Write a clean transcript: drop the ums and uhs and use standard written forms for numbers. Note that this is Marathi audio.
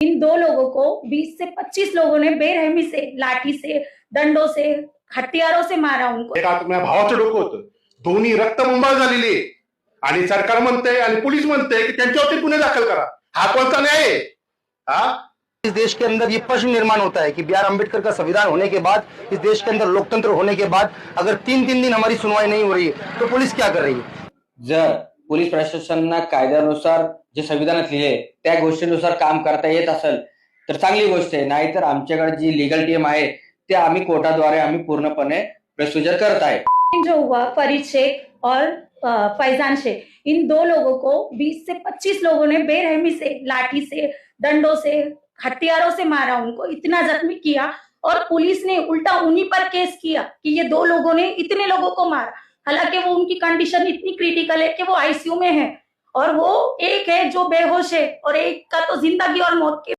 इन दो लोगों को 20 से 25 लोगों ने बेरहमी से, लाठी से, डंडों से, हथियारों से मारा उनको। एका माझ्या भावाचं डोकं होतं, दोन्ही रक्तबंबाळ झालेली आहे आणि सरकार म्हणते आणि पोलीस म्हणते की त्यांच्यावरती गुन्हे दाखल करा. हा कोणता न्याय आहे? हा इस देश के अंदर ये प्रश्न निर्माण होता है कि बी आर अम्बेडकर का संविधान होने के बाद, इस देश के अंदर लोकतंत्र होने के बाद अगर 3-3 दिन हमारी सुनवाई नहीं हो रही है तो पुलिस क्या कर रही है? जर पोलीस प्रशासनाला कायद्यानुसार जे संविधानात लिहिले त्या गोष्टीनुसार काम करता येत असेल तर चांगली गोष्ट आहे, नाहीतर आमच्याकडे जी लीगल टीम आहे ते आम्ही कोर्टाद्वारे आम्ही पूर्णपणे प्रोसिजर करत आहे. जो हुआ फरीद शेख और फैजान शेख, इन दो लोगों को 20 से 25 लोगों ने बेरहमी से, लाठी से, डंडों से, हथियारों से मारा, उनको इतना जख्मी किया और पुलिस ने उल्टा उन्हीं पर केस किया कि ये दो लोगों ने इतने लोगों को मारा। हालांकि वो उनकी कंडीशन इतनी क्रिटिकल है कि वो आईसीयू में है और वो एक है जो बेहोश है और एक का तो जिंदगी और मौत के